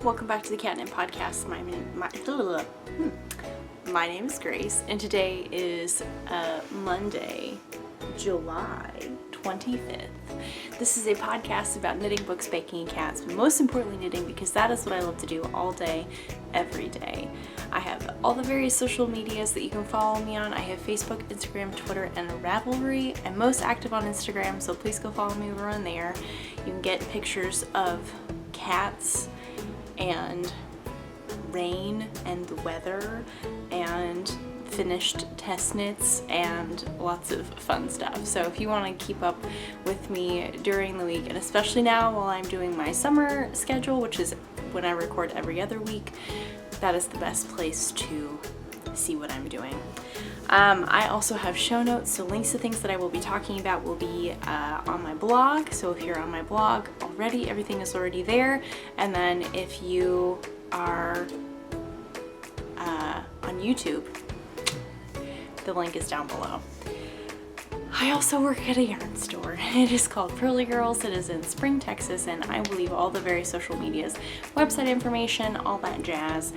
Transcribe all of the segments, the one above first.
Welcome back to the Catnip Podcast. My name is Grace, and today is Monday, July 25th. This is a podcast about knitting, books, baking, and cats, but most importantly knitting, because that is what I love to do all day, every day. I have all the various social medias that you can follow me on. I have Facebook, Instagram, Twitter, and Ravelry. I'm most active on Instagram, so please go follow me over on there. You can get pictures of cats and rain and the weather and finished test knits and lots of fun stuff. So if you want to keep up with me during the week, and especially now while I'm doing my summer schedule, which is when I record every other week, that is the best place to see what I'm doing. I also have show notes, so links to things that I will be talking about will be on my blog. So if you're on my blog already, everything is already there. And then if you are on YouTube, the link is down below. I also work at a yarn store. It is called Pearly Girls. It is in Spring, Texas, and I will leave all the various social medias, website information, all that jazz,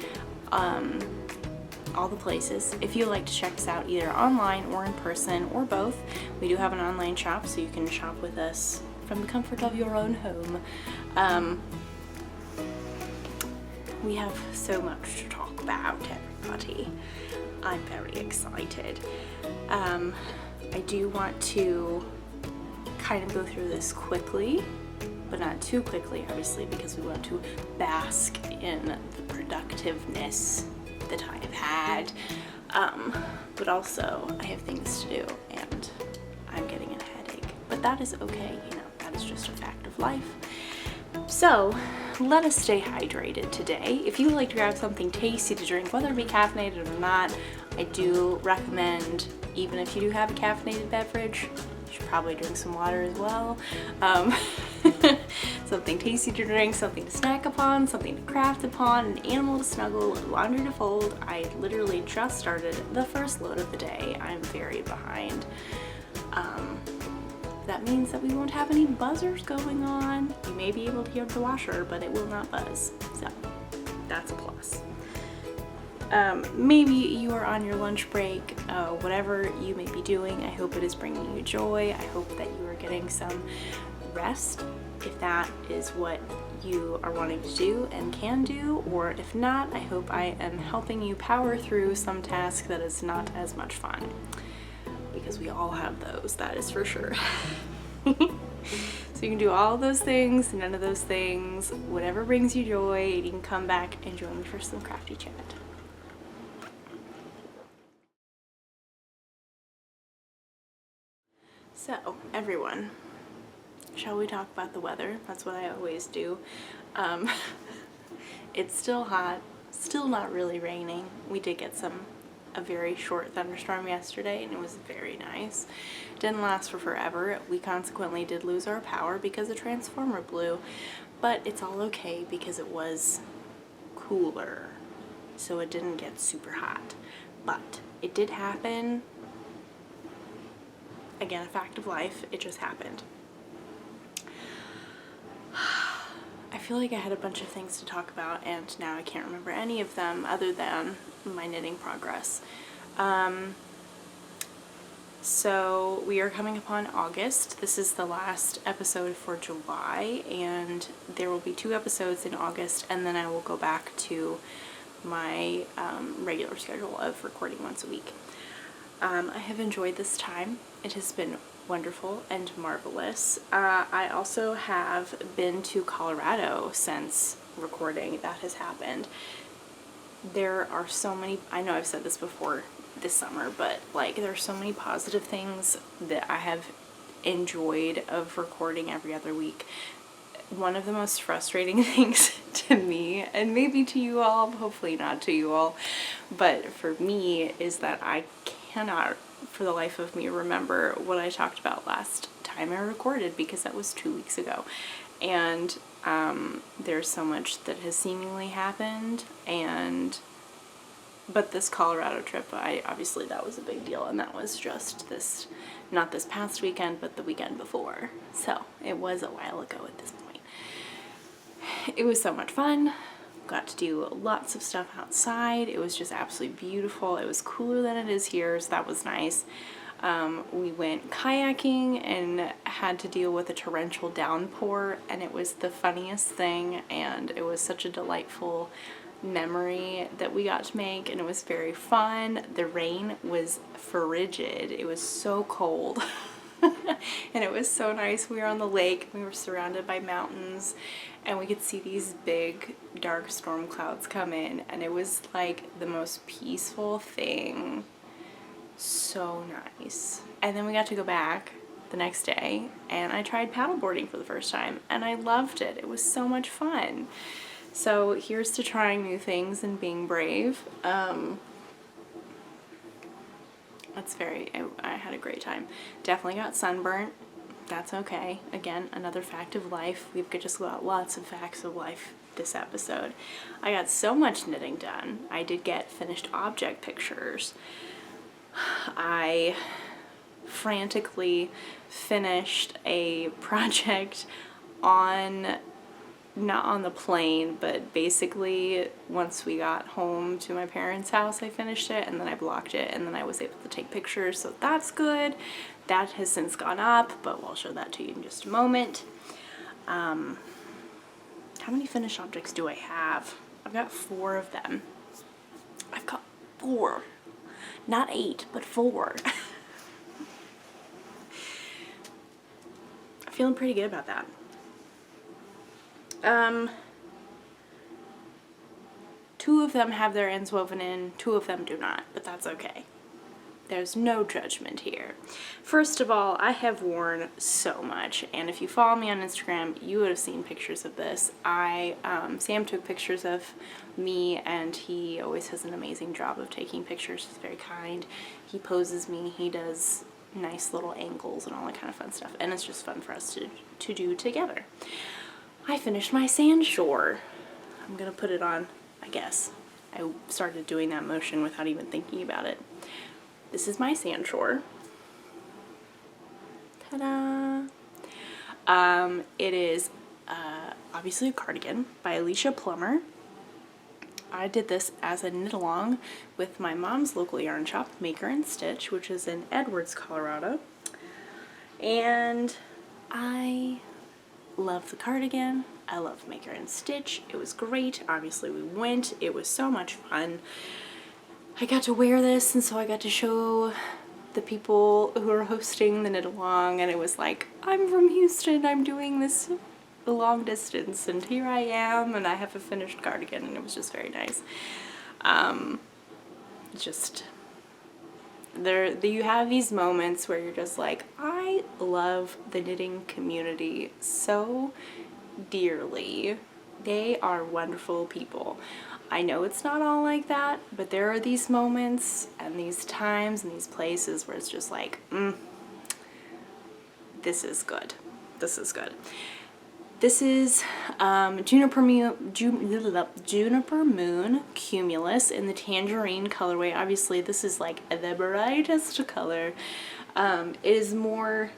all the places. If you like to check us out either online or in person or both, we do have an online shop, so you can shop with us from the comfort of your own home. We have so much to talk about, everybody. I'm very excited. I do want to kind of go through this quickly, but not too quickly, obviously, because we want to bask in the productiveness that I have had. But also, I have things to do, and I'm getting a headache. But that is okay, that is just a fact of life. So, let us stay hydrated today. If you would like to grab something tasty to drink, whether it be caffeinated or not, I do recommend, even if you do have a caffeinated beverage, you should probably drink some water as well. Something tasty to drink, something to snack upon, something to craft upon, an animal to snuggle, laundry to fold. I literally just started the first load of the day. I'm very behind. That means that we won't have any buzzers going on. You may be able to hear the washer, but it will not buzz. So that's a plus. Maybe you are on your lunch break, whatever you may be doing. I hope it is bringing you joy. I hope that you are getting some rest, if that is what you are wanting to do and can do, or if not, I hope I am helping you power through some task that is not as much fun, because we all have those, that is for sure. So you can do all those things, none of those things, whatever brings you joy, and you can come back and join me for some crafty chat. So, everyone, shall we talk about the weather? That's what I always do. It's still hot, still not really raining. We did get a very short thunderstorm yesterday, and it was very nice. Didn't last for forever. We consequently did lose our power because the transformer blew, but it's all okay because it was cooler, so it didn't get super hot. But it did happen. Again, a fact of life, it just happened. I feel like I had a bunch of things to talk about, and now I can't remember any of them other than my knitting progress. So we are coming upon August. This is the last episode for July, and there will be 2 episodes in August, and then I will go back to my regular schedule of recording once a week. I have enjoyed this time. It has been wonderful and marvelous. I also have been to Colorado since recording. That has happened. There are so many, I know I've said this before this summer, but there are so many positive things that I have enjoyed of recording every other week. One of the most frustrating things to me, and maybe to you all, hopefully not to you all, but for me, is that I cannot for the life of me remember what I talked about last time I recorded, because that was 2 weeks ago. And there's so much that has seemingly happened, but this Colorado trip, obviously that was a big deal, and that was just this, not this past weekend, but the weekend before. So it was a while ago at this point. It was so much fun. got to do lots of stuff outside. It was just absolutely beautiful. It was cooler than it is here, so that was nice. We went kayaking and had to deal with a torrential downpour, and it was the funniest thing, and it was such a delightful memory that we got to make, and it was very fun. The rain was frigid. It was so cold. And it was so nice. We were on the lake, we were surrounded by mountains, and we could see these big dark storm clouds come in, and it was like the most peaceful thing. So nice. And then we got to go back the next day, and I tried paddleboarding for the first time, and I loved it. It was so much fun. So here's to trying new things and being brave. I had a great time. Definitely got sunburnt. That's okay. Again, another fact of life. We've just got lots of facts of life this episode. I got so much knitting done. I did get finished object pictures. I frantically finished a project not on the plane, but basically once we got home to my parents' house, I finished it, and then I blocked it, and then I was able to take pictures, so that's good. That has since gone up, but I'll show that to you in just a moment. How many finished objects do I have? I've got 4 of them. I've got 4. Not 8, but 4. I'm feeling pretty good about that. 2 of them have their ends woven in, 2 of them do not, but that's okay. There's no judgment here. First of all, I have worn so much, and if you follow me on Instagram, you would have seen pictures of this. Sam took pictures of me, and he always does an amazing job of taking pictures. He's very kind. He poses me, he does nice little angles and all that kind of fun stuff, and it's just fun for us to do together. I finished my sand shore. I'm gonna put it on, I guess. I started doing that motion without even thinking about it. This is my sand shore. Ta-da! It is obviously a cardigan by Alicia Plummer. I did this as a knit-along with my mom's local yarn shop, Maker and Stitch, which is in Edwards, Colorado. And I love the cardigan. I love Maker and Stitch. It was great. Obviously we went. It was so much fun. I got to wear this, and so I got to show the people who are hosting the knit along, and it was like, I'm from Houston, I'm doing this long distance, and here I am, and I have a finished cardigan, and it was just very nice. You have these moments where you're just like, I love the knitting community so dearly. They are wonderful people. I know it's not all like that, but there are these moments and these times and these places where it's just like, this is good. This is good. This is Juniper Moon Cumulus in the tangerine colorway. Obviously, this is like the brightest color. It is more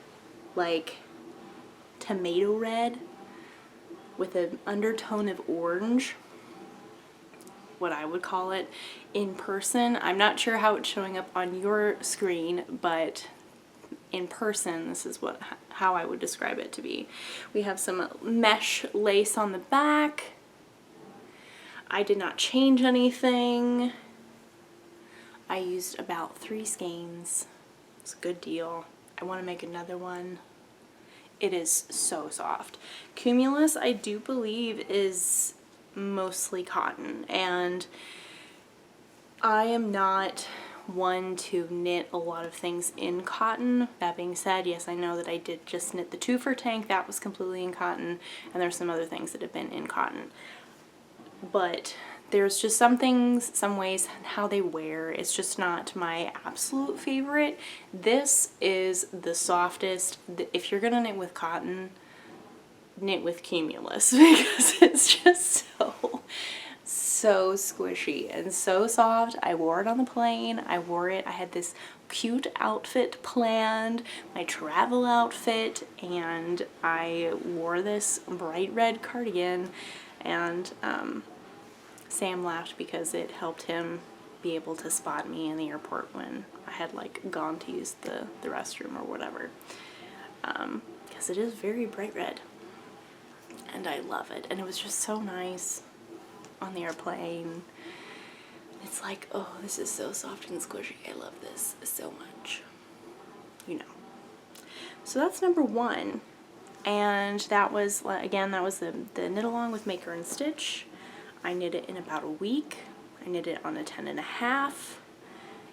like tomato red with an undertone of orange, what I would call it in person. I'm not sure how it's showing up on your screen, but in person, this is how I would describe it to be. We have some mesh lace on the back. I did not change anything. I used about 3 skeins. It's a good deal. I want to make another one. It is so soft. Cumulus, I do believe, is mostly cotton, and I am not one to knit a lot of things in cotton. That being said, yes, I know that I did just knit the twofer tank. That was completely in cotton, and there's some other things that have been in cotton. But there's just some things, some ways, how they wear. It's just not my absolute favorite. This is the softest. If you're gonna knit with cotton, knit with Cumulus, because it's just so squishy and so soft. I wore it on the plane. I had this cute outfit planned, my travel outfit, and I wore this bright red cardigan, and Sam laughed because it helped him be able to spot me in the airport when I had like gone to use the restroom or whatever. Because it is very bright red. And I love it. And it was just so nice on the airplane. It's like, oh, this is so soft and squishy. I love this so much. You know. So that's number 1. And that was, again, that was the knit along with Maker and Stitch. I knit it in about a week. I knit it on a 10.5.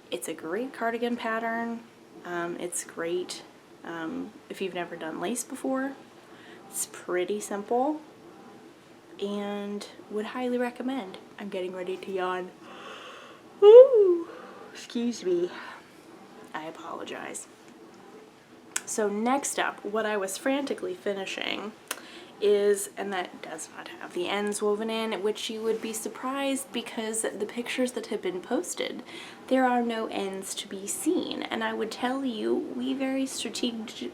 It's a great cardigan pattern. It's great if you've never done lace before. It's pretty simple and would highly recommend. I'm getting ready to yawn. Ooh, excuse me. I apologize. So next up, what I was frantically finishing is, and that does not have the ends woven in, which you would be surprised because the pictures that have been posted, there are no ends to be seen. And I would tell you, we very strategically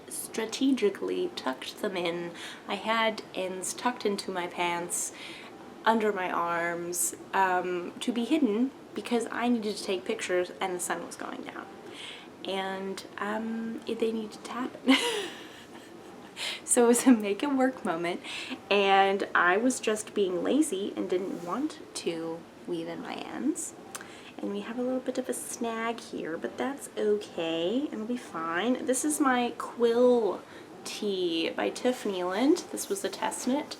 tucked them in. I had ends tucked into my pants, under my arms, to be hidden because I needed to take pictures and the sun was going down. And they needed to happen. So it was a make it work moment, and I was just being lazy and didn't want to weave in my ends. And we have a little bit of a snag here, but that's okay, it'll be fine. This is my quill tee by Tiff Nealand. This was a test knit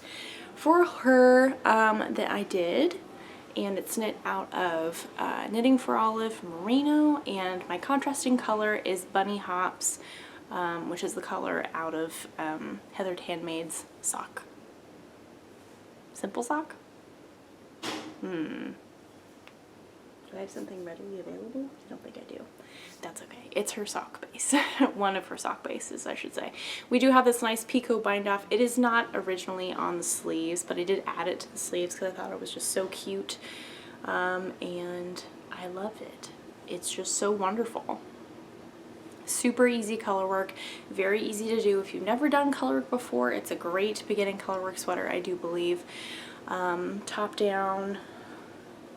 for her that I did. And it's knit out of Knitting for Olive Merino, and my contrasting color is Bunny Hops, which is the color out of Heather Handmaid's sock. Simple sock? Do I have something readily available? I don't think I do. That's okay. It's her sock base. One of her sock bases, I should say. We do have this nice picot bind off. It is not originally on the sleeves, but I did add it to the sleeves because I thought it was just so cute. And I love it. It's just so wonderful. Super easy color work. Very easy to do. If you've never done color work before, it's a great beginning color work sweater, I do believe. Top down.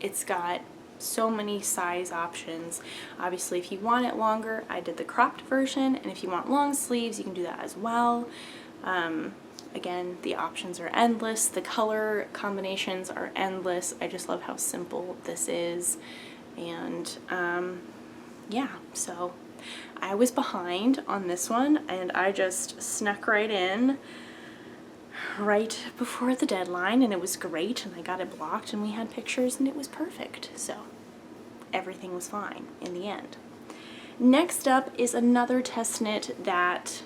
It's got so many size options. Obviously, if you want it longer, I did the cropped version, and if you want long sleeves, you can do that as well. Again, the options are endless. The color combinations are endless. I just love how simple this is. And yeah, so I was behind on this one, and I just snuck right in right before the deadline, and it was great, and I got it blocked, and we had pictures, and it was perfect. So everything was fine in the end. Next up is another test knit that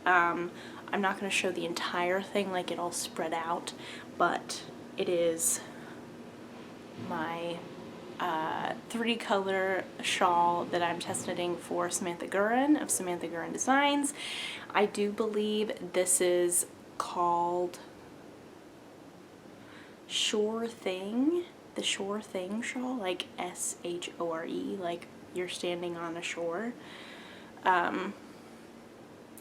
I'm not going to show the entire thing like it all spread out, but it is my 3-color shawl that I'm test knitting for Samantha Gurin of Samantha Gurin Designs. I do believe this is called Shore Thing, the Shore Thing shawl, like S-H-O-R-E, like you're standing on a shore.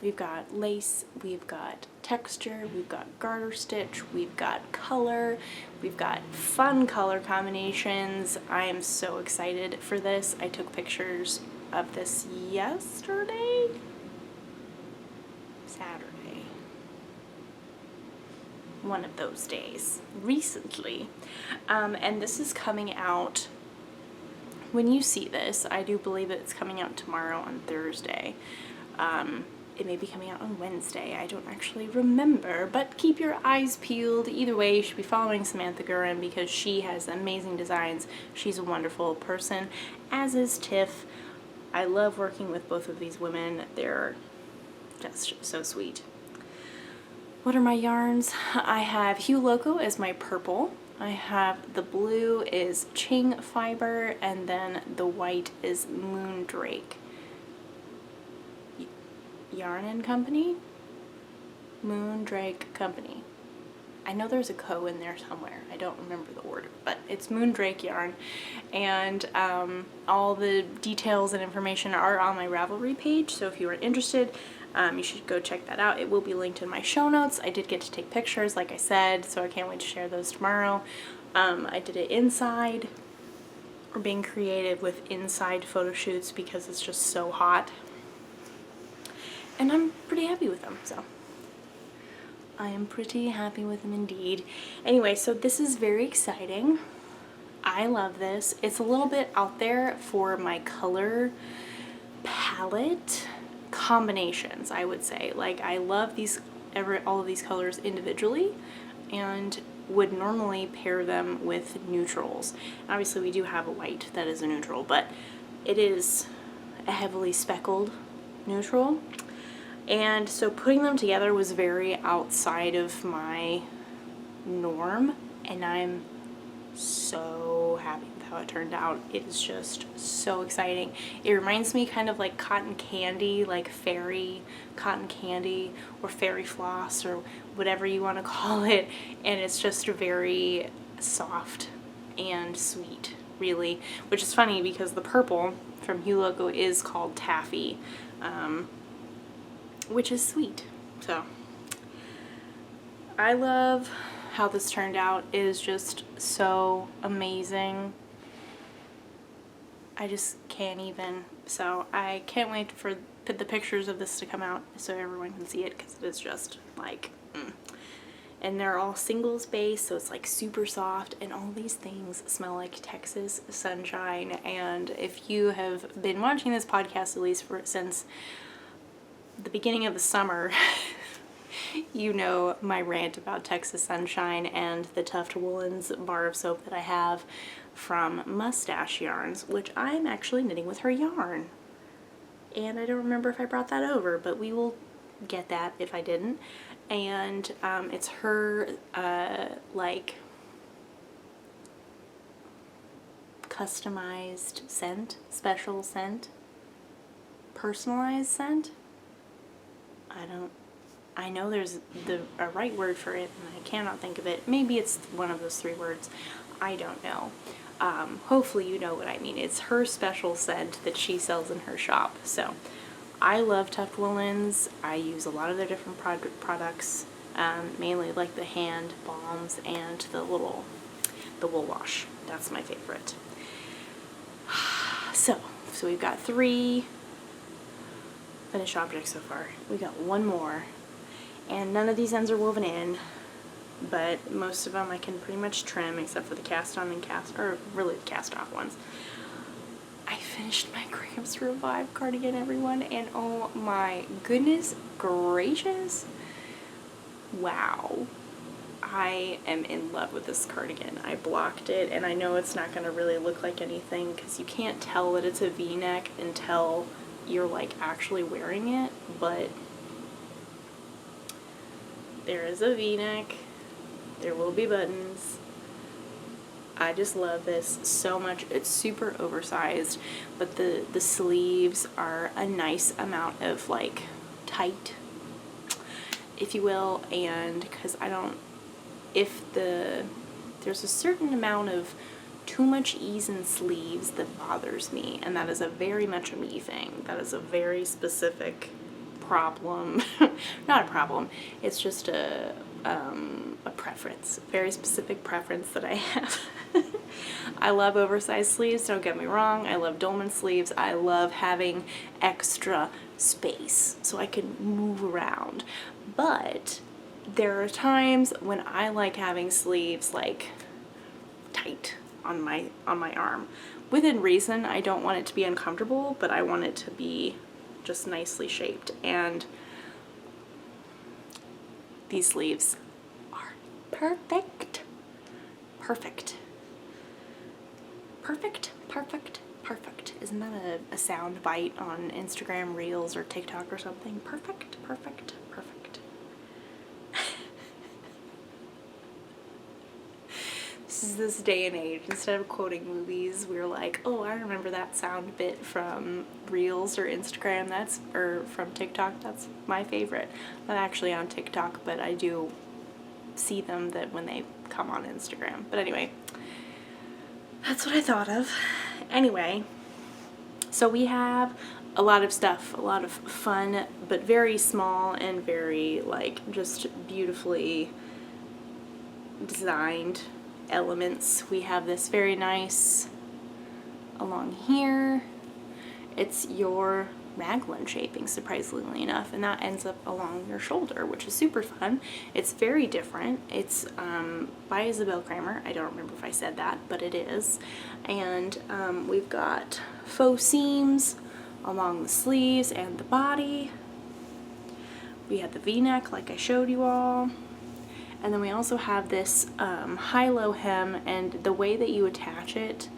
We've got lace, we've got texture, we've got garter stitch, we've got color, we've got fun color combinations. I am so excited for this. I took pictures of this yesterday? Saturday. One of those days, recently. And this is coming out, when you see this, I do believe it's coming out tomorrow on Thursday. It may be coming out on Wednesday, I don't actually remember, but keep your eyes peeled. Either way, you should be following Samantha Gurin because she has amazing designs. She's a wonderful person, as is Tiff. I love working with both of these women. They're just so sweet. What are my yarns? I have Hue Loco as my purple. I have the blue is Ching Fiber, and then the white is Moondrake. Yarn and Company? Moondrake Company. I know there's a co in there somewhere. I don't remember the order, but it's Moondrake yarn. And all the details and information are on my Ravelry page, so if you are interested, you should go check that out. It will be linked in my show notes. I did get to take pictures, like I said, so I can't wait to share those tomorrow. I did it inside. We're being creative with inside photo shoots because it's just so hot. And I'm pretty happy with them, so. I am pretty happy with them indeed. Anyway, so this is very exciting. I love this. It's a little bit out there for my color palette combinations, I would say. Like, I love these, all of these colors individually, and would normally pair them with neutrals. Obviously we do have a white that is a neutral, but it is a heavily speckled neutral. And so putting them together was very outside of my norm, and I'm so happy with how it turned out. It is just so exciting. It reminds me kind of like cotton candy, like fairy cotton candy or fairy floss or whatever you want to call it, and it's just very soft and sweet, really, which is funny because the purple from Hue Loco is called Taffy, which is sweet. So I love how this turned out. It is just so amazing. I just can't even. So I can't wait for the pictures of this to come out so everyone can see it, because it is just like And they're all single space, so it's like super soft, and all these things smell like Texas sunshine. And if you have been watching this podcast at least since the beginning of the summer, you know my rant about Texas sunshine and the Tuft Woolens bar of soap that I have from Mustache Yarns, which I'm actually knitting with her yarn. And I don't remember if I brought that over, but we will get that if I didn't. And it's her like customized scent, special scent, personalized scent. I know there's a right word for it, and I cannot think of it. Maybe it's one of those 3 words. I don't know. Hopefully you know what I mean. It's her special scent that she sells in her shop. So I love Tuft Woolens. I use a lot of their different products, mainly like the hand balms and the wool wash. That's my favorite. So we've got 3 finished objects so far. We got 1 more, and none of these ends are woven in, but most of them I can pretty much trim except for the cast on and really the cast off ones. I finished my Gramps Revive cardigan, everyone, and oh my goodness gracious, wow, I am in love with this cardigan. I blocked it, and I know it's not going to really look like anything because you can't tell that it's a V-neck until you're like actually wearing it, but there is a V-neck, there will be buttons. I just love this so much. It's super oversized, but the sleeves are a nice amount of like tight, if you will, and because there's a certain amount of too much ease in sleeves that bothers me, and that is a very much a me thing. That is a very specific problem. Not a problem, it's just a preference, very specific preference that I have. I love oversized sleeves, don't get me wrong. I love dolman sleeves. I love having extra space so I can move around. But there are times when I like having sleeves like tight on my arm. Within reason, I don't want it to be uncomfortable, but I want it to be just nicely shaped. And these sleeves are perfect. Perfect. Perfect, perfect, perfect. Isn't that a sound bite on Instagram Reels or TikTok or something? Perfect, perfect, perfect. This is this day and age. Instead of quoting movies, we're like, oh, I remember that sound bit from Reels or Instagram. Or from TikTok. That's my favorite. Not actually on TikTok, but I do see them when they come on Instagram. But anyway, that's what I thought of. Anyway, so we have a lot of stuff, a lot of fun, but very small and very like just beautifully designed elements. We have this very nice along here. It's your raglan shaping, surprisingly enough, and that ends up along your shoulder, which is super fun. It's very different. It's by Isabel Kramer. I don't remember if I said that, but it is. And we've got faux seams along the sleeves and the body. We have the V-neck like I showed you all. And then we also have this high-low hem, and the way that you attach it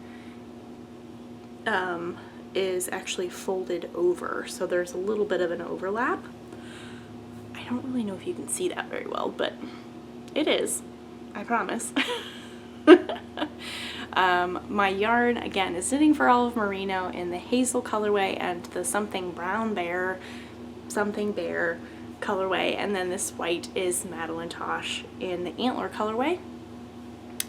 is actually folded over, so there's a little bit of an overlap. I don't really know if you can see that very well, but it is, I promise. My yarn, again, is Knitting for Olive Merino in the hazel colorway and the something brown bear, something bear colorway, and then this white is Madeline Tosh in the antler colorway.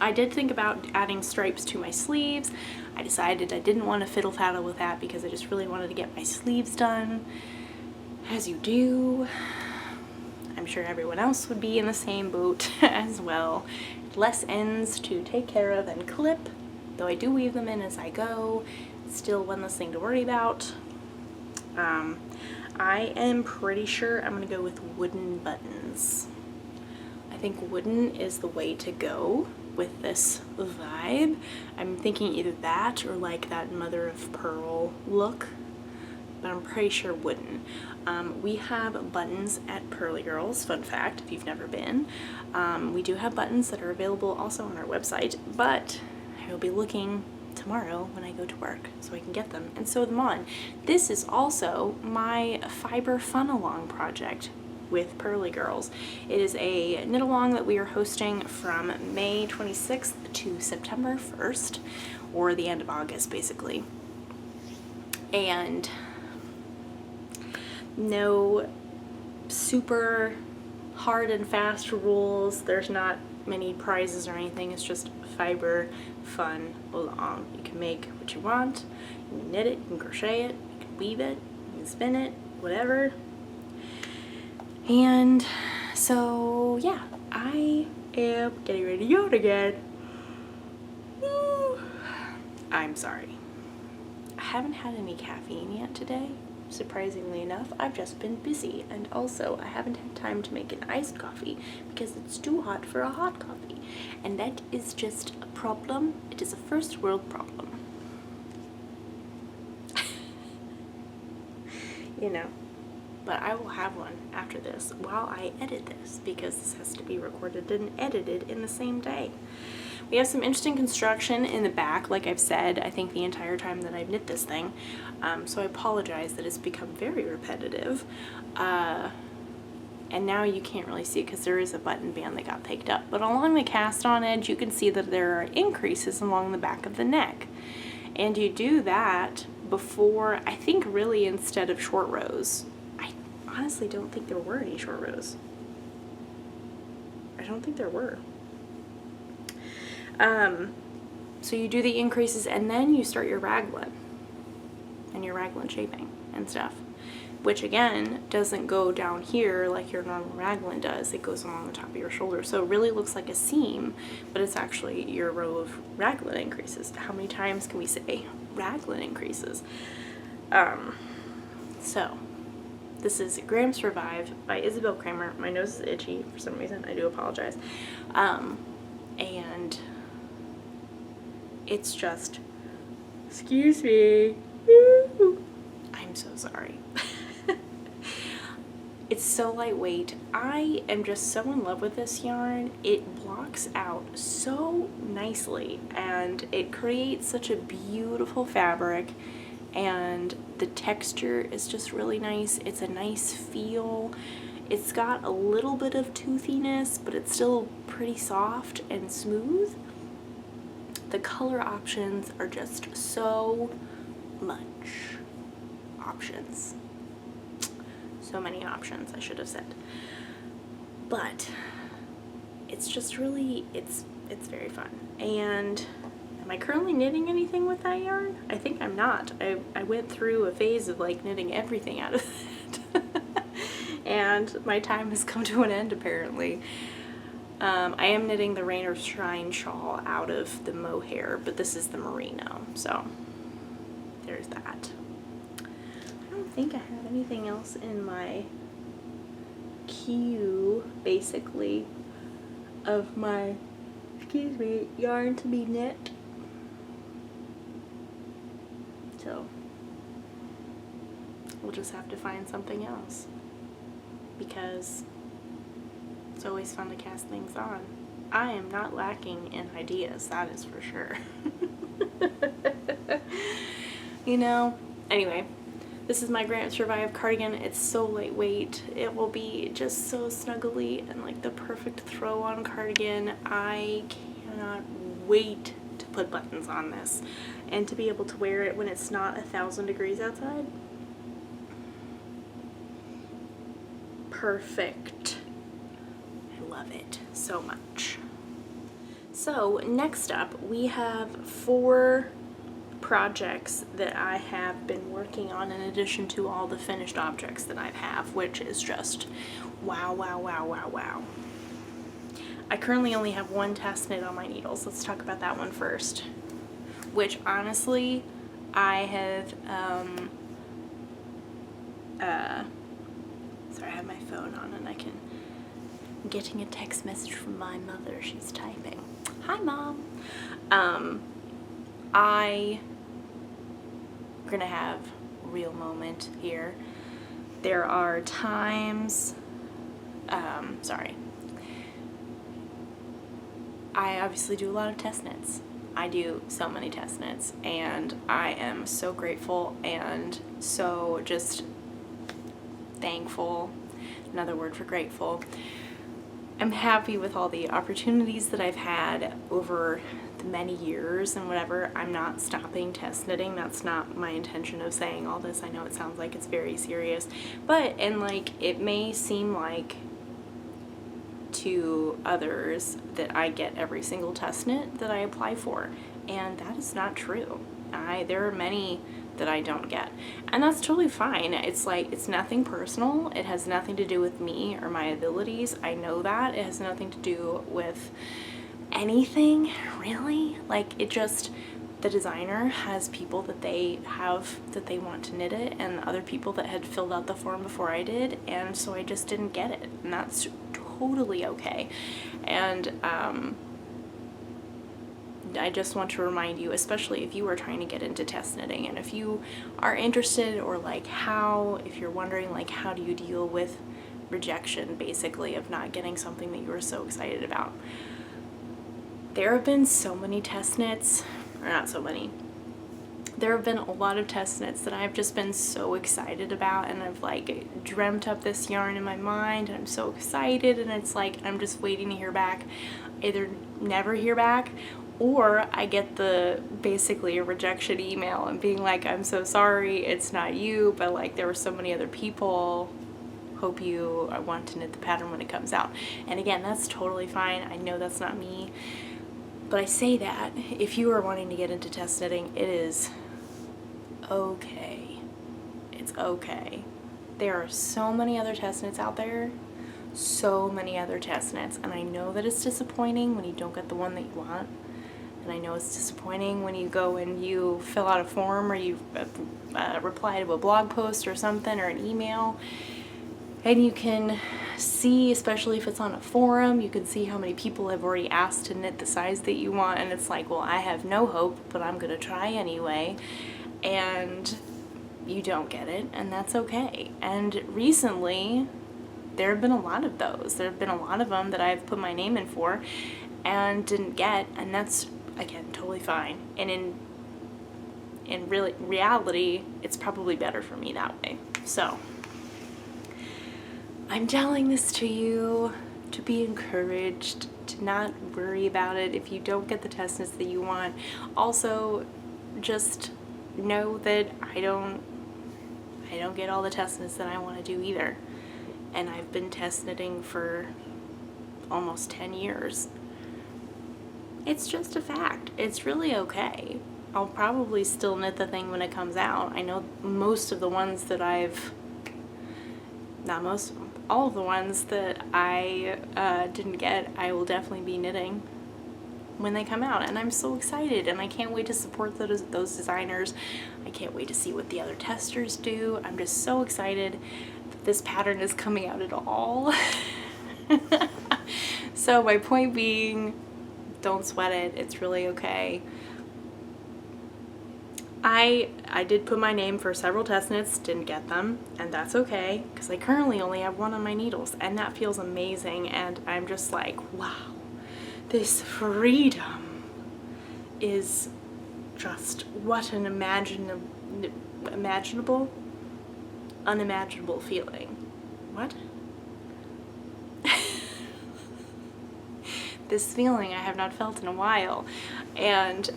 I did think about adding stripes to my sleeves. I decided I didn't want to fiddle-faddle with that because I just really wanted to get my sleeves done, as you do. I'm sure everyone else would be in the same boat as well. Less ends to take care of and clip, though I do weave them in as I go. Still one less thing to worry about. I am pretty sure I'm going to go with wooden buttons. I think wooden is the way to go with this vibe. I'm thinking either that or like that mother of pearl look, but I'm pretty sure wooden. We have buttons at Pearly Girls, fun fact if you've never been. We do have buttons that are available also on our website, but I will be looking tomorrow when I go to work so I can get them and sew them on. This is also my fiber fun along project with Pearly Girls. It is a knit along that we are hosting from May 26th to September 1st, or the end of August basically. And no super hard and fast rules. There's not many prizes or anything. It's just fiber fun along. You can make what you want. You can knit it, you can crochet it, you can weave it, you can spin it, whatever. And so yeah, I am getting ready to yawn again. Woo. I'm sorry. I haven't had any caffeine yet today. Surprisingly enough, I've just been busy, and also I haven't had time to make an iced coffee because it's too hot for a hot coffee, and that is just a problem. It is a first world problem. You know, but I will have one after this while I edit this because this has to be recorded and edited in the same day. We have some interesting construction in the back, like I've said, I think the entire time that I've knit this thing. So I apologize that it's become very repetitive. And now you can't really see it because there is a button band that got picked up. But along the cast on edge, you can see that there are increases along the back of the neck. And you do that before, I think really instead of short rows. I honestly don't think there were any short rows. I don't think there were. So you do the increases and then you start your raglan and your raglan shaping and stuff, which again doesn't go down here like your normal raglan does. It goes along the top of your shoulder, so it really looks like a seam, but it's actually your row of raglan increases. How many times can we say raglan increases? So this is Gramps Revive by Isabel Kramer. My nose is itchy for some reason. I do apologize. And it's just, excuse me, I'm so sorry. It's so lightweight. I am just so in love with this yarn. It blocks out so nicely and it creates such a beautiful fabric, and the texture is just really nice. It's a nice feel. It's got a little bit of toothiness, but it's still pretty soft and smooth. The color options are just so much options. So many options, I should have said. But it's just really, it's very fun. And am I currently knitting anything with that yarn? I think I'm not. I went through a phase of like knitting everything out of it. And my time has come to an end apparently. I am knitting the Rain or Shine shawl out of the mohair, but this is the merino, so there's that. I don't think I have anything else in my queue, basically, of my, excuse me, yarn to be knit. So we'll just have to find something else, because it's always fun to cast things on. I am not lacking in ideas, that is for sure. You know, anyway, this is my Gramps Revive cardigan. It's so lightweight. It will be just so snuggly and like the perfect throw on cardigan. I cannot wait to put buttons on this and to be able to wear it when it's not 1,000 degrees outside. Perfect. I love it so much. So next up, we have 4 projects that I have been working on in addition to all the finished objects that I have, which is just wow, wow, wow, wow, wow. I currently only have 1 test knit on my needles. Let's talk about that one first, which honestly I have sorry, I have my phone on and I'm getting a text message from my mother. She's typing. Hi, Mom. I'm gonna have a real moment here. There are times, sorry. I obviously do a lot of test knits. I do so many test knits, and I am so grateful and so just thankful, another word for grateful. I'm happy with all the opportunities that I've had over the many years and whatever. I'm not stopping test knitting. That's not my intention of saying all this. I know it sounds like it's very serious, but, and like, it may seem like to others that I get every single test knit that I apply for, and that is not true. There are many that I don't get, and that's totally fine. It's like, it's nothing personal. It has nothing to do with me or my abilities. I know that. It has nothing to do with anything, really. Like, it just, the designer has people that they have that they want to knit it, and other people that had filled out the form before I did, and so I just didn't get it, and that's totally okay. And I just want to remind you, especially if you are trying to get into test knitting, and if you are interested, or like if you're wondering like how do you deal with rejection, basically, of not getting something that you were so excited about. There have been so many test knits, or not so many, there have been a lot of test knits that I've just been so excited about, and I've like dreamt up this yarn in my mind, and I'm so excited, and it's like I'm just waiting to hear back. Either never hear back, or I get basically a rejection email and being like, I'm so sorry, it's not you, but like there were so many other people. I want to knit the pattern when it comes out. And again, that's totally fine. I know that's not me, but I say that if you are wanting to get into test knitting, it is okay. It's okay. There are so many other test knits out there, so many other test knits, and I know that it's disappointing when you don't get the one that you want, and I know it's disappointing when you go and you fill out a form, or you reply to a blog post or something, or an email, and you can see, especially if it's on a forum, you can see how many people have already asked to knit the size that you want, and it's like, well, I have no hope, but I'm gonna try anyway, and you don't get it, and that's okay. And recently, there have been a lot of those. There have been a lot of them that I've put my name in for and didn't get, and that's, again, totally fine. And in reality, it's probably better for me that way. So I'm telling this to you to be encouraged, to not worry about it if you don't get the test knits that you want. Also, just know that I don't get all the test knits that I want to do either. And I've been test knitting for almost 10 years. It's just a fact. It's really okay. I'll probably still knit the thing when it comes out. I know most of the ones that not most of them, all of the ones that I didn't get, I will definitely be knitting when they come out, and I'm so excited, and I can't wait to support those designers. I can't wait to see what the other testers do. I'm just so excited that this pattern is coming out at all. So my point being, don't sweat it, it's really okay. I did put my name for several test knits, didn't get them, and that's okay, because I currently only have one on my needles, and that feels amazing, and I'm just like, wow, this freedom is just what an unimaginable feeling. What? This feeling I have not felt in a while. And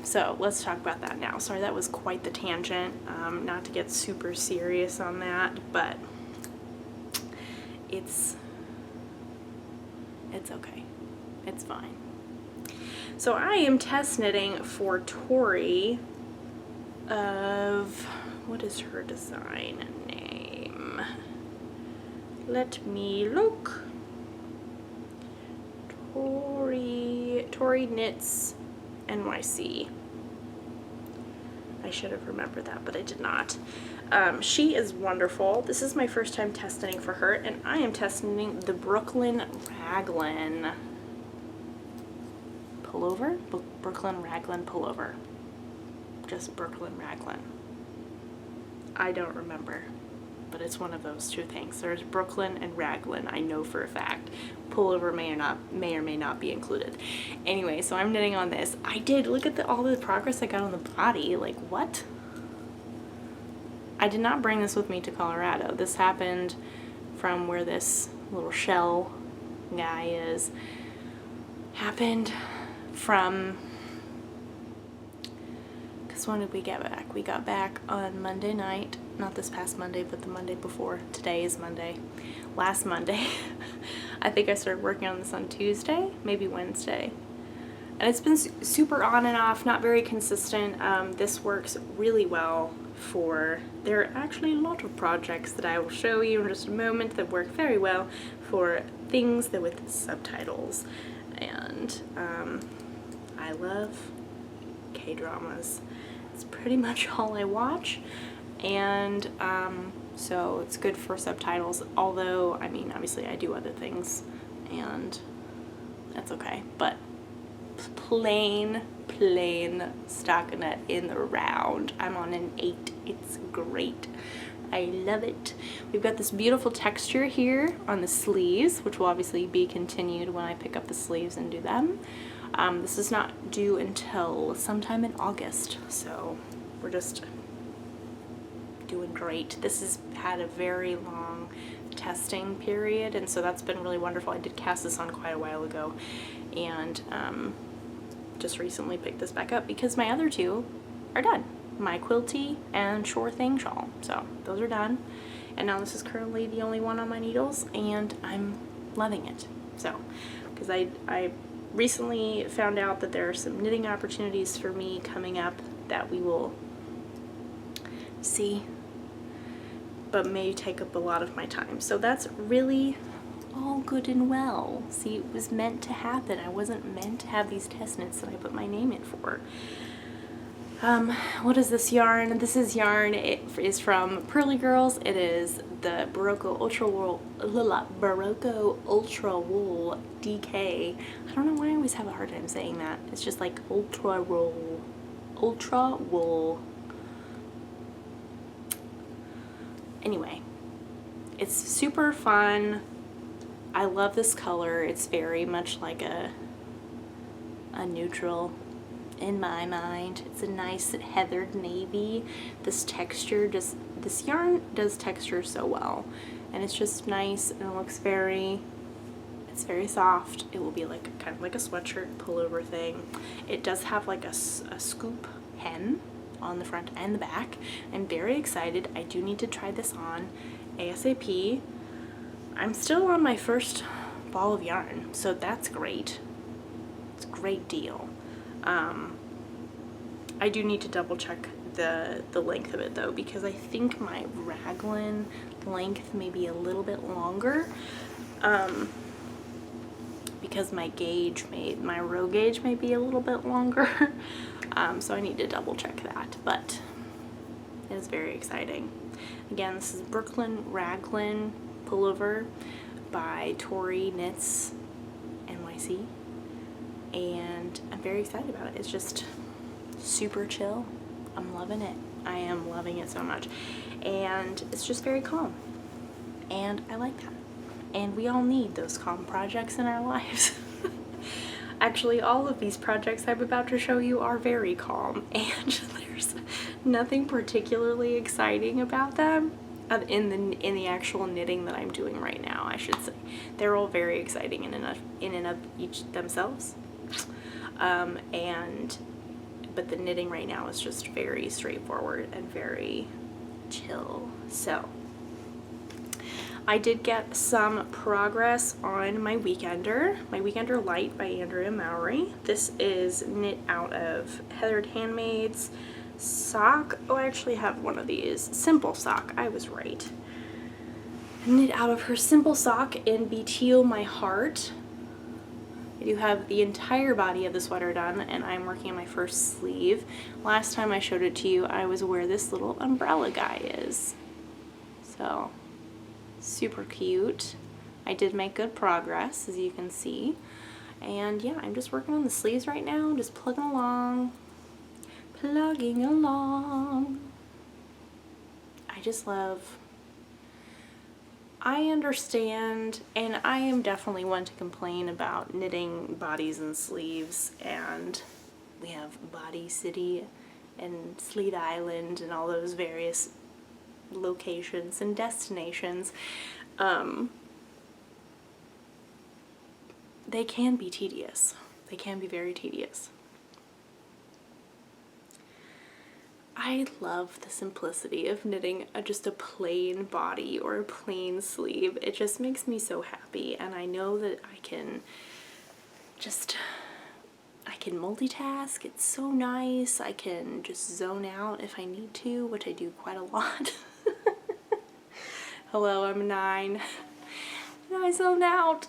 so let's talk about that now. Sorry, that was quite the tangent. Not to get super serious on that, but it's okay. It's fine. So I am test knitting for Tori of, what is her design name? Let me look. Tori Knits NYC. I should have remembered that, but I did not. She is wonderful. This is my first time test knitting for her, and I am test knitting the Brooklyn Raglan pullover. Brooklyn Raglan pullover. Just Brooklyn Raglan. I don't remember, but it's one of those two things. There's Brooklyn and Raglan, I know for a fact. Pullover may or may not be included. Anyway, so I'm knitting on this. I did look at all the progress I got on the body. Like, what? I did not bring this with me to Colorado. This happened from where this little shell guy is. Happened from, because when did we get back? We got back on Monday night. Not this past Monday, but the Monday before. Today is Monday. Last Monday. I think I started working on this on Tuesday, maybe Wednesday. And it's been super on and off, not very consistent. This works really well for, there are actually a lot of projects that I will show you in just a moment that work very well for things that with subtitles. And I love K-dramas. It's pretty much all I watch. And so it's good for subtitles, although, I mean, obviously I do other things, and that's okay, but plain stockinette in the round. I'm on an 8. It's great. I love it. We've got this beautiful texture here on the sleeves, which will obviously be continued when I pick up the sleeves and do them. This is not due until sometime in August, so we're just doing great. This has had a very long testing period, and so that's been really wonderful. I did cast this on quite a while ago, and just recently picked this back up because my other two are done. My quilty and Sure Thing shawl. So those are done, and now this is currently the only one on my needles, and I'm loving it. So, because I recently found out that there are some knitting opportunities for me coming up that we will see, but may take up a lot of my time. So that's really all good and well. See, it was meant to happen. I wasn't meant to have these test knits that I put my name in for. What is this yarn? This is yarn. It is from Pearly Girls. It is the Barocco Ultra Wool DK. I don't know why I always have a hard time saying that. It's just like Ultra Wool. Anyway, it's super fun. I love this color. It's very much like a neutral in my mind. It's a nice heathered navy. This texture, this yarn does texture so well, and it's just nice, and it looks it's very soft. It will be like kind of like a sweatshirt pullover thing. It does have like a scoop hem on the front and the back. I'm very excited. I do need to try this on ASAP. I'm still on my first ball of yarn, so that's great. It's a great deal. I do need to double check the length of it though, because I think my raglan length may be a little bit longer, because my row gauge may be a little bit longer. So I need to double check that, but it is very exciting. Again, this is Brooklyn Raglan pullover by Tori Knits NYC, and I'm very excited about it. It's just super chill. I'm loving it. I am loving it so much, and it's just very calm, and I like that. And we all need those calm projects in our lives. Actually, all of these projects I'm about to show you are very calm, and there's nothing particularly exciting about them in the actual knitting that I'm doing right now, I should say. They're all very exciting in and of each themselves, but the knitting right now is just very straightforward and very chill. So I did get some progress on my Weekender Light by Andrea Mowry. This is knit out of Heathered Handmaid's sock. Oh, I actually have one of these. Simple sock, I was right. Knit out of her Simple sock in Be Teal My Heart. I do have the entire body of the sweater done, and I'm working on my first sleeve. Last time I showed it to you, I was where this little umbrella guy is. So, super cute. I did make good progress, as you can see. And yeah, I'm just working on the sleeves right now, just plugging along. I just love, I understand, and I am definitely one to complain about knitting bodies and sleeves, and we have Body City and Sleet Island and all those various locations and destinations. They can be tedious. They can be very tedious. I love the simplicity of knitting just a plain body or a plain sleeve. It just makes me so happy, and I know that I can multitask. It's so nice. I can just zone out if I need to, which I do quite a lot. Hello, I'm 9. And I zone out.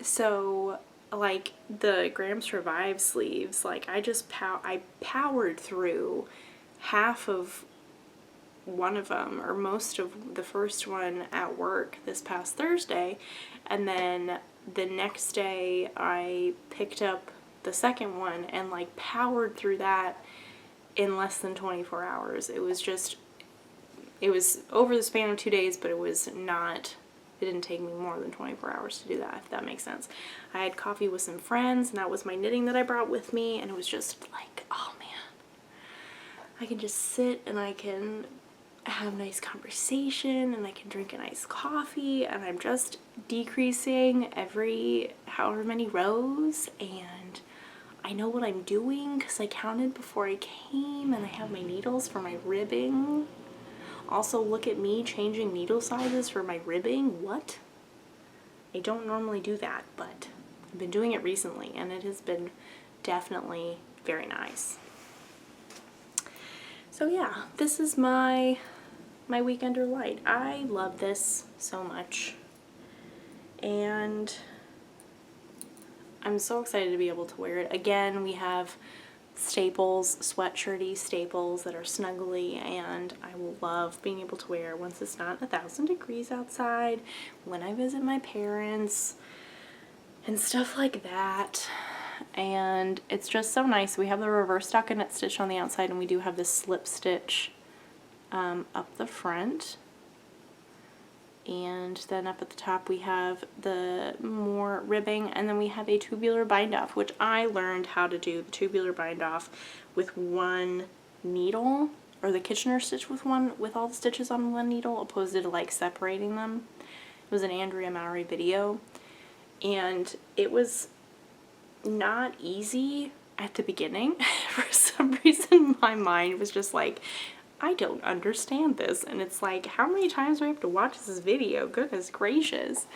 So like the Gramps Revive sleeves, like I powered through half of one of them, or most of the first one at work this past Thursday, and then the next day I picked up the second one and like powered through that in less than 24 hours. It was over the span of 2 days, but it didn't take me more than 24 hours to do that, if that makes sense. I had coffee with some friends, and that was my knitting that I brought with me, and it was just like, oh man, I can just sit and I can have nice conversation, and I can drink a nice coffee, and I'm just decreasing every however many rows, and I know what I'm doing because I counted before I came, and I have my needles for my ribbing. Also, look at me changing needle sizes for my ribbing. What? I don't normally do that, but I've been doing it recently, and it has been definitely very nice. So yeah, this is my Weekender Light. I love this so much, and I'm so excited to be able to wear it. Again, we have staples, sweatshirty staples that are snuggly, and I will love being able to wear once it's not 1,000 degrees outside, when I visit my parents and stuff like that. And it's just so nice. We have the reverse stockinette stitch on the outside, and we do have this slip stitch up the front, and then up at the top we have the more ribbing, and then we have a tubular bind off, which I learned how to do the tubular bind off with one needle, or the Kitchener stitch with all the stitches on one needle, opposed to like separating them. It was an Andrea Mowry video, and it was not easy at the beginning. For some reason my mind was just like, I don't understand this, and it's like, how many times do I have to watch this video? Goodness gracious.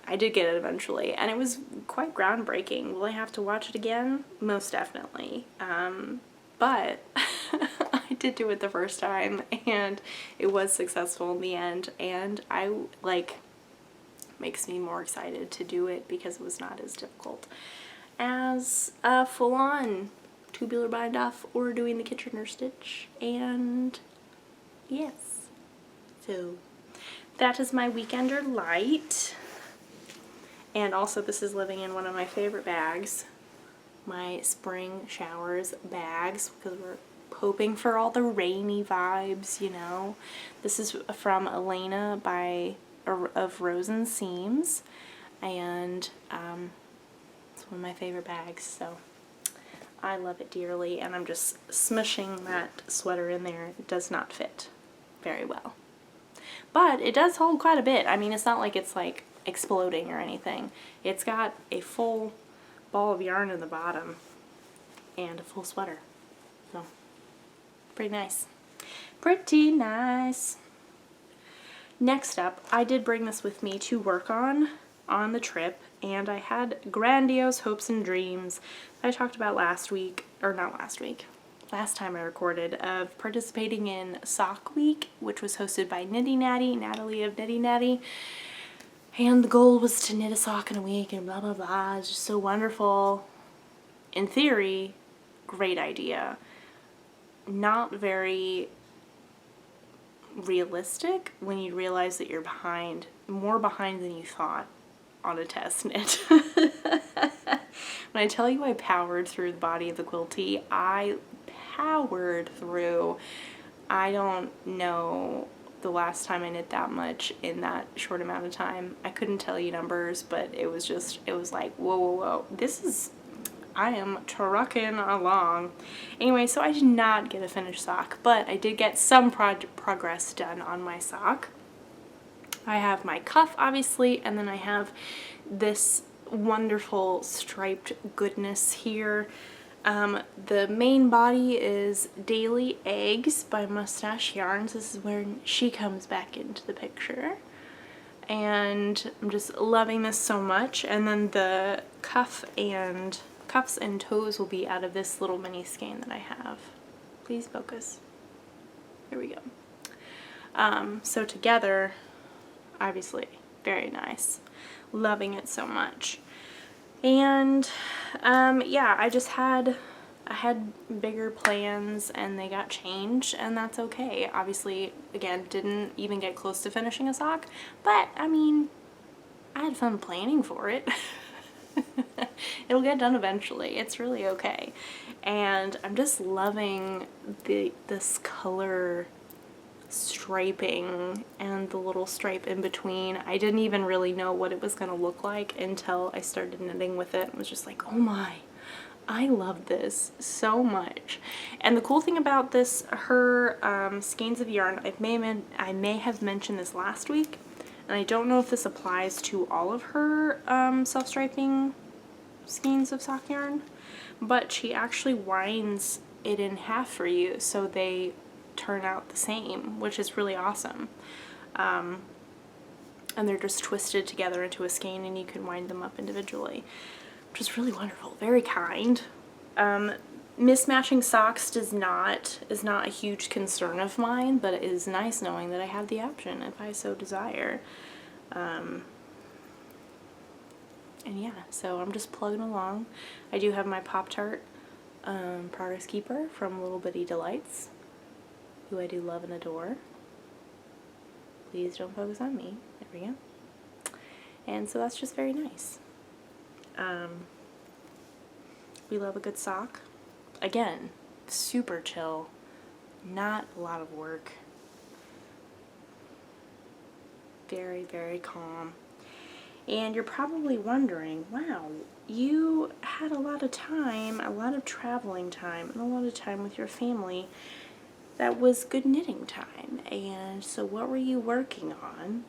I did get it eventually, and it was quite groundbreaking. Will I have to watch it again? Most definitely. but I did do it the first time and it was successful in the end, and I like makes me more excited to do it because it was not as difficult as a full-on tubular bind off or doing the Kitchener stitch. And yes, so that is my weekender light. And also this is living in one of my favorite bags, my spring showers bags, because we're hoping for all the rainy vibes, you know. This is from Elena of Rose and Seams, and it's one of my favorite bags, so I love it dearly, and I'm just smushing that sweater in there. It does not fit very well, but it does hold quite a bit. I mean, it's not like it's like exploding or anything. It's got a full ball of yarn in the bottom and a full sweater, so pretty nice. Pretty nice. Next up, I did bring this with me to work on the trip, and I had grandiose hopes and dreams I talked about last time I recorded, of participating in Sock Week, which was hosted by Nitty Natty, Natalie of Nitty Natty, and the goal was to knit a sock in a week and blah blah blah. It's just so wonderful. In theory, great idea. Not very realistic when you realize that you're more behind than you thought on a test knit. When I tell you I powered through the body of the quilty, I powered through. I don't know the last time I knit that much in that short amount of time. I couldn't tell you numbers, but it was like, whoa, whoa, whoa. I am trucking along. Anyway, so I did not get a finished sock, but I did get some progress done on my sock. I have my cuff, obviously, and then I have this wonderful striped goodness here. The main body is Daily Eggs by Mustache Yarns. This is where she comes back into the picture. And I'm just loving this so much. And then the cuffs and toes will be out of this little mini skein that I have. Please focus. Here we go. So together, obviously, very nice. Loving it so much. And yeah, I had bigger plans and they got changed, and that's okay. Obviously, again, didn't even get close to finishing a sock, but I mean, I had fun planning for it. It'll get done eventually. It's really okay. And I'm just loving this color striping and the little stripe in between. I didn't even really know what it was going to look like until I started knitting with it. I was just like, oh my, I love this so much. And the cool thing about this, her skeins of yarn, I may have mentioned this last week, and I don't know if this applies to all of her self-striping skeins of sock yarn, but she actually winds it in half for you so they turn out the same, which is really awesome. And they're just twisted together into a skein and you can wind them up individually, which is really wonderful. Very kind. Mismatching socks is not a huge concern of mine, but it is nice knowing that I have the option if I so desire. And yeah, so I'm just plugging along. I do have my Pop-Tart Progress Keeper from Little Bitty Delights, who I do love and adore. Please don't focus on me. There we go. And so that's just very nice. We love a good sock. Again, super chill. Not a lot of work. Very, very calm. And you're probably wondering, wow, you had a lot of time, a lot of traveling time, and a lot of time with your family. That was good knitting time. And so what were you working on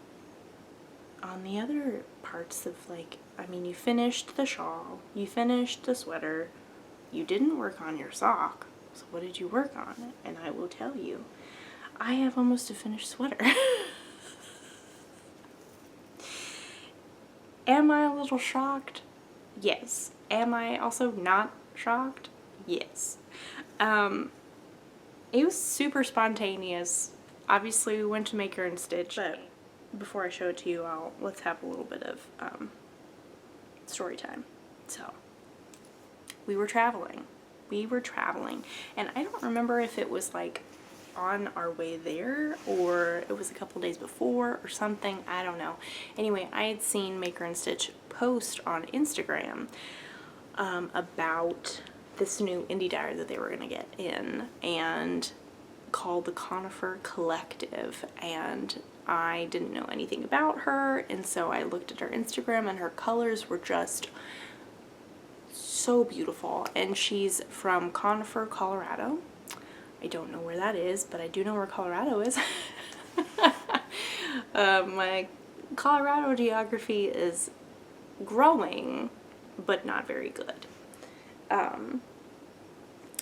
the other parts of, like, I mean, you finished the shawl, you finished the sweater, you didn't work on your sock, so what did you work on? And I will tell you, I have almost a finished sweater. Am I a little shocked? Yes. Am I also not shocked? Yes. It was super spontaneous. Obviously, we went to Maker and Stitch, but before I show it to you, let's have a little bit of story time. So, we were traveling. And I don't remember if it was like on our way there or it was a couple days before or something. I don't know. Anyway, I had seen Maker and Stitch post on Instagram about this new indie diary that they were going to get in, and called the Conifer Collective, and I didn't know anything about her, and so I looked at her Instagram, and her colors were just so beautiful. And she's from Conifer, Colorado. I don't know where that is, but I do know where Colorado is. My Colorado geography is growing, but not very good.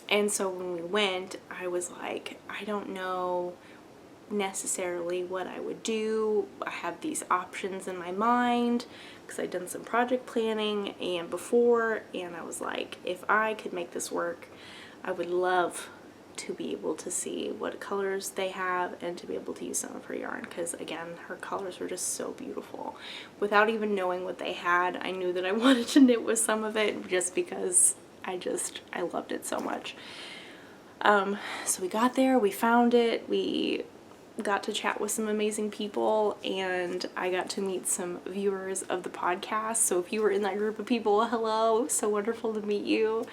And so when we went, I was like, I don't know necessarily what I would do. I have these options in my mind because I'd done some project planning and before, and I was like, if I could make this work, I would love to be able to see what colors they have and to be able to use some of her yarn, because again, her colors were just so beautiful. Without even knowing what they had, I knew that I wanted to knit with some of it just because I loved it so much. So we got there, we found it, we got to chat with some amazing people, and I got to meet some viewers of the podcast. So if you were in that group of people, hello, so wonderful to meet you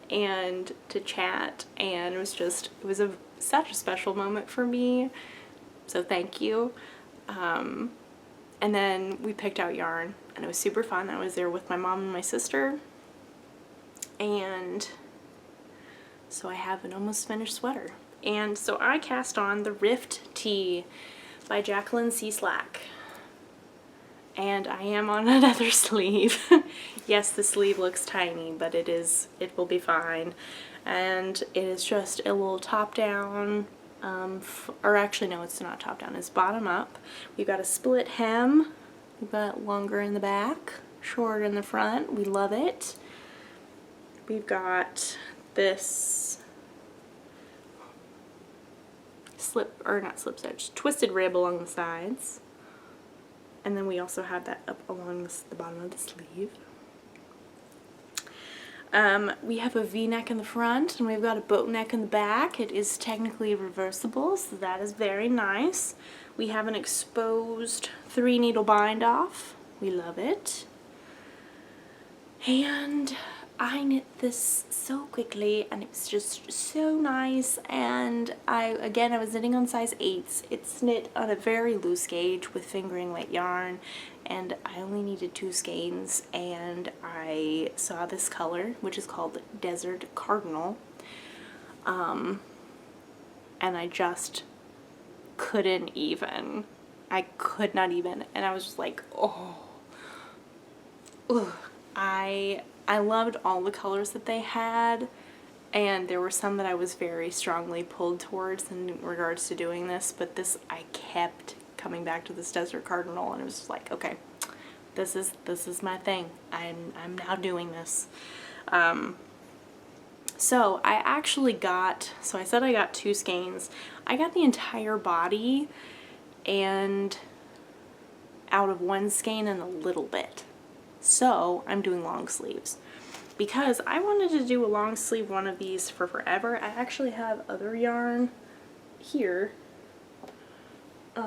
and to chat. And it was such a special moment for me. So thank you. And then we picked out yarn, and it was super fun. I was there with my mom and my sister. And so I have an almost finished sweater. And so I cast on the Rift Tee by Jacqueline C. Slack. And I am on another sleeve. Yes, the sleeve looks tiny, but it will be fine. And it is just a little top down, or actually no, it's not top down, it's bottom up. We've got a split hem. We've got longer in the back, shorter in the front. We love it. We've got this twisted rib along the sides. And then we also have that up along the bottom of the sleeve. We have a V-neck in the front, and we've got a boat neck in the back. It is technically reversible, so that is very nice. We have an exposed 3-needle bind off. We love it. And I knit this so quickly, and it was just so nice. And I was knitting on size 8s. It's knit on a very loose gauge with fingering weight yarn, and I only needed 2 skeins, and I saw this color, which is called Desert Cardinal, and I just couldn't even. I could not even, and I was just like, oh. Ugh. I loved all the colors that they had, and there were some that I was very strongly pulled towards in regards to doing this, but this, I kept coming back to this Desert Cardinal, and it was just like, okay, this is my thing. I'm now doing this. So I actually so I said I got 2 skeins. I got the entire body and out of 1 skein and a little bit. So I'm doing long sleeves because I wanted to do a long sleeve one of these for forever. I actually have other yarn here. I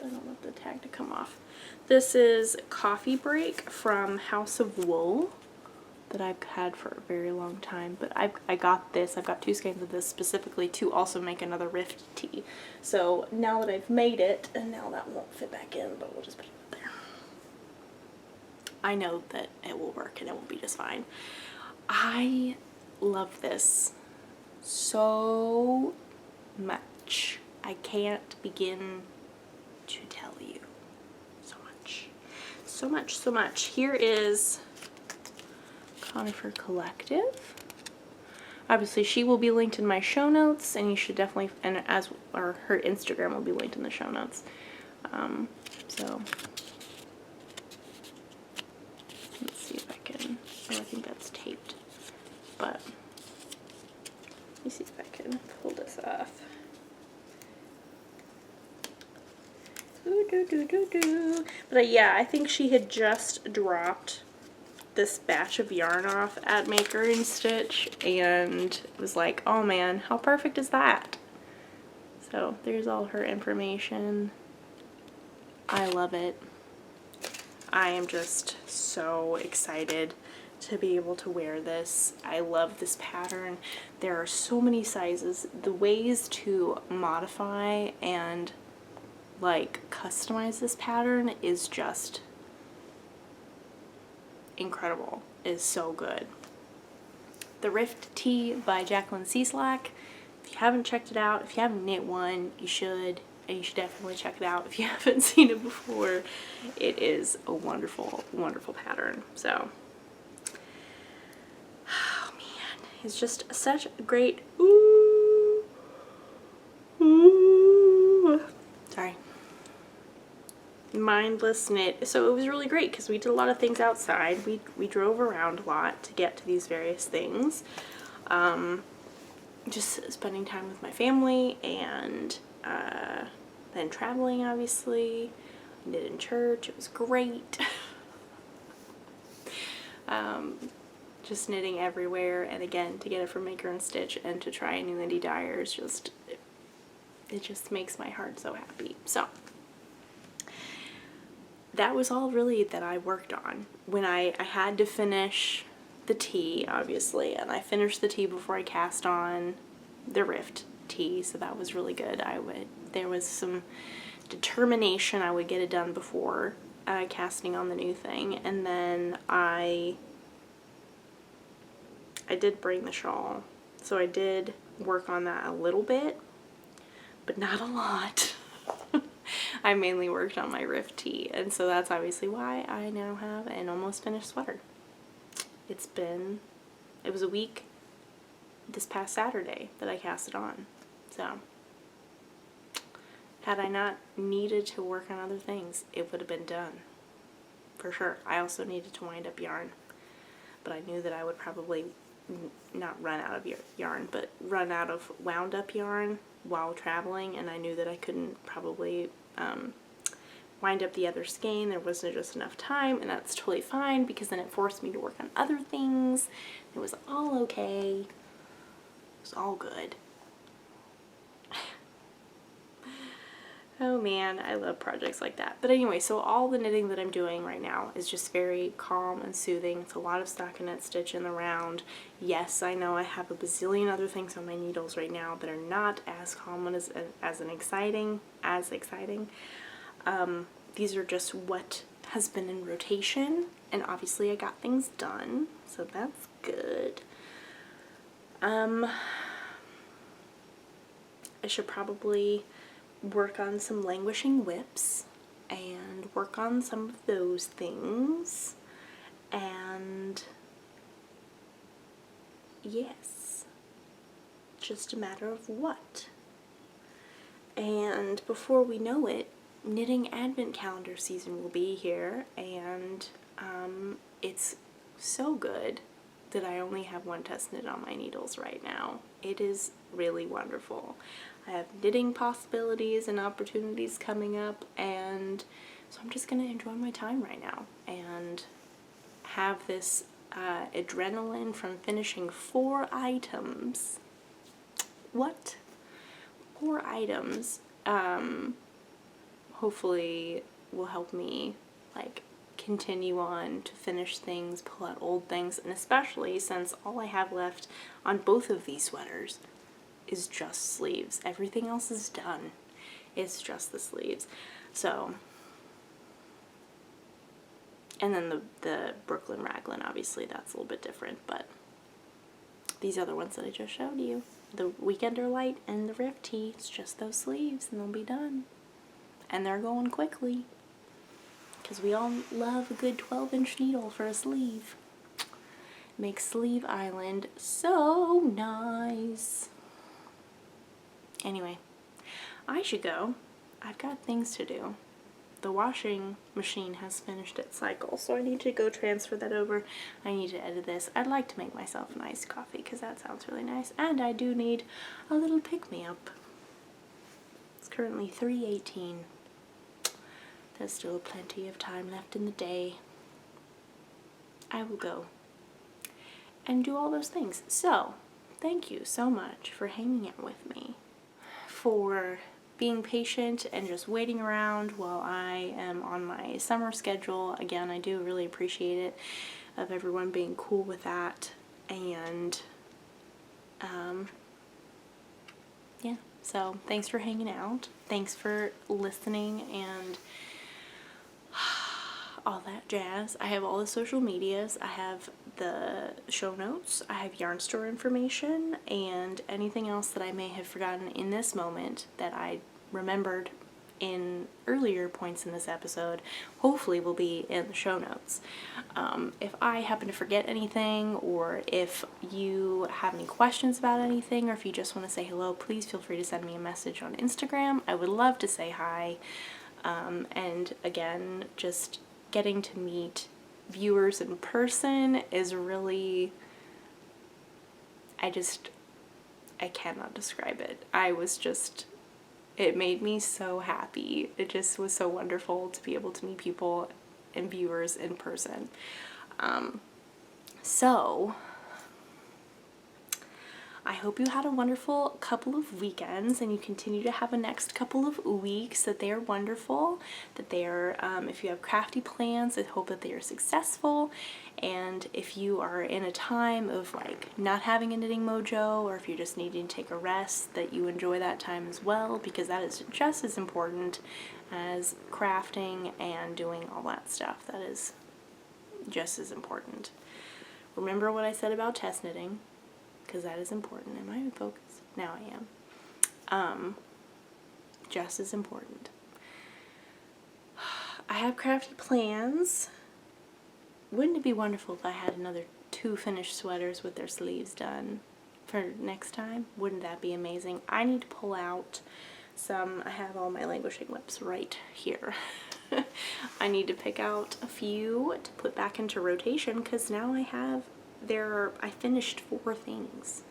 don't want the tag to come off. This is Coffee Break from House of Wool that I've had for a very long time, but I got this. I've got 2 skeins of this specifically to also make another Rift Tee. So now that I've made it, and now that won't fit back in, but we'll just put it up there. I know that it will work and it will be just fine. I love this so much. I can't begin to tell you. So much. So much, so much. Here is Conifer Collective. Obviously she will be linked in my show notes, and you should definitely, or her Instagram will be linked in the show notes. So let's see if I can, oh, I think that's taped, but Let me see if I can pull this off. But yeah, I think she had just dropped this batch of yarn off at Maker and Stitch and was like, oh man, how perfect is that? So there's all her information. I love it. I am just so excited to be able to wear this. I love this pattern. There are so many sizes. The ways to modify and like customize this pattern is just incredible. It is so good. The Rift Tee by Jacqueline Cieslak. If you haven't checked it out, if you haven't knit one, you should. And you should definitely check it out if you haven't seen it before. It is a wonderful, wonderful pattern. So, oh man, it's just such a great, sorry, mindless knit. So it was really great because we did a lot of things outside. We drove around a lot to get to these various things. Just spending time with my family and then traveling, obviously. Knit in church. It was great. Just knitting everywhere, and again, to get it from Maker and Stitch and to try a new indie dyer is just, it just makes my heart so happy. So that was all really that I worked on. When I had to finish the tee, obviously, and I finished the tee before I cast on the Rift tee, so that was really good. There was some determination I would get it done before casting on the new thing, and then I did bring the shawl, so I did work on that a little bit, but not a lot. I mainly worked on my Rift tee, and so that's obviously why I now have an almost finished sweater. It was a week this past Saturday that I cast it on, so had I not needed to work on other things, it would have been done, for sure. I also needed to wind up yarn, but I knew that I would probably not run out of yarn, but run out of wound up yarn while traveling, and I knew that I couldn't probably wind up the other skein. There wasn't just enough time, and that's totally fine because then it forced me to work on other things. It was all okay. It was all good. Oh man, I love projects like that. But anyway, so all the knitting that I'm doing right now is just very calm and soothing. It's a lot of stockinette stitch in the round. Yes, I know I have a bazillion other things on my needles right now that are not as calm and as exciting. These are just what has been in rotation, and obviously I got things done, so that's good. I should probably work on some languishing whips and work on some of those things, and yes, just a matter of what. And before we know it, knitting advent calendar season will be here, and it's so good that I only have one test knit on my needles right now. It is really wonderful. I have knitting possibilities and opportunities coming up, and so I'm just going to enjoy my time right now and have this adrenaline from finishing 4 items. What? 4 items hopefully will help me like continue on to finish things, pull out old things, and especially since all I have left on both of these sweaters is just sleeves. Everything else is done. It's just the sleeves. So, and then the Brooklyn Raglan, obviously that's a little bit different, but these other ones that I just showed you, the Weekender Light and the Rift Tee, it's just those sleeves and they'll be done. And they're going quickly, because we all love a good 12-inch needle for a sleeve. Makes Sleeve Island so nice. Anyway, I should go. I've got things to do. the washing machine has finished its cycle, so I need to go transfer that over. I need to edit this. I'd like to make myself an iced coffee because that sounds really nice, and I do need a little pick-me-up. It's currently 3:18. There's still plenty of time left in the day. I will go and do all those things. So, thank you so much for hanging out with me, for being patient and just waiting around while I am on my summer schedule. Again, I do really appreciate it, of everyone being cool with that. And yeah, so thanks for hanging out. Thanks for listening and all that jazz. I have all the social medias. I have the show notes. I have yarn store information, and anything else that I may have forgotten in this moment that I remembered in earlier points in this episode hopefully will be in the show notes. If I happen to forget anything, or if you have any questions about anything, or if you just want to say hello, please feel free to send me a message on Instagram. I would love to say hi. And again, just getting to meet viewers in person is really, I cannot describe it. It made me so happy. It just was so wonderful to be able to meet people and viewers in person. So I hope you had a wonderful couple of weekends, and you continue to have a next couple of weeks, that they are wonderful, that they are, if you have crafty plans, I hope that they are successful. And if you are in a time of like not having a knitting mojo, or if you're just needing to take a rest, that you enjoy that time as well, because that is just as important as crafting and doing all that stuff. That is just as important. Remember what I said about test knitting, because that is important. Am I in focus? Now I am. Just as important. I have crafty plans. Wouldn't it be wonderful if I had another 2 finished sweaters with their sleeves done for next time? Wouldn't that be amazing? I need to pull out some, I have all my languishing whips right here. I need to pick out a few to put back into rotation, because now I finished 4 things,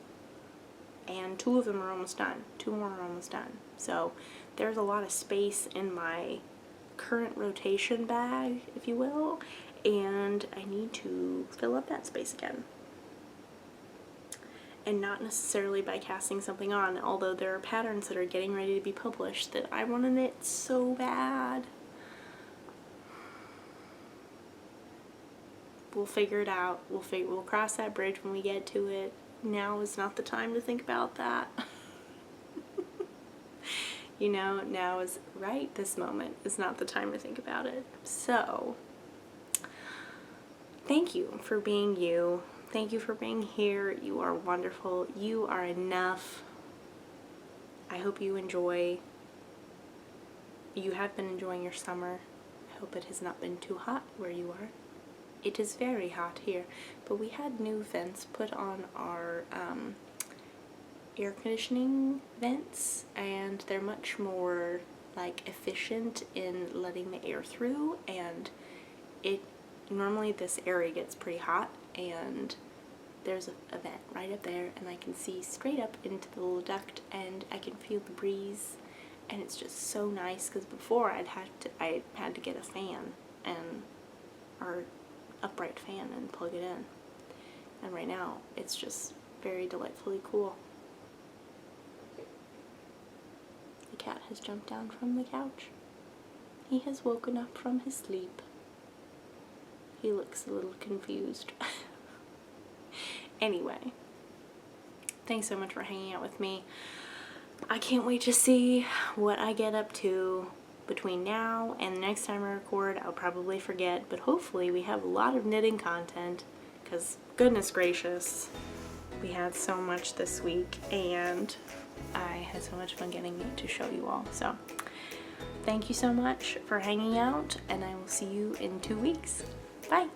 and 2 of them are almost done. 2 more are almost done. So there's a lot of space in my current rotation bag, if you will, and I need to fill up that space again. And not necessarily by casting something on, although there are patterns that are getting ready to be published that I want to knit so bad. We'll figure it out. We'll cross that bridge when we get to it. Now is not the time to think about that. You know, now is right this moment is not the time to think about it. So, thank you for being you. Thank you for being here. You are wonderful. You are enough. I hope you have been enjoying your summer. I hope it has not been too hot where you are. It is very hot here, but we had new vents put on our air conditioning vents, and they're much more like efficient in letting the air through, and normally this area gets pretty hot, and there's a vent right up there, and I can see straight up into the little duct, and I can feel the breeze, and it's just so nice, because before I had to get a fan or upright fan and plug it in, and right now it's just very delightfully cool. The cat has jumped down from the couch. He has woken up from his sleep. He looks a little confused. Anyway, thanks so much for hanging out with me. I can't wait to see what I get up to between now and the next time I record. I'll probably forget, but hopefully we have a lot of knitting content, because goodness gracious, we had so much this week, and I had so much fun getting to show you all. So thank you so much for hanging out, and I will see you in 2 weeks. Bye!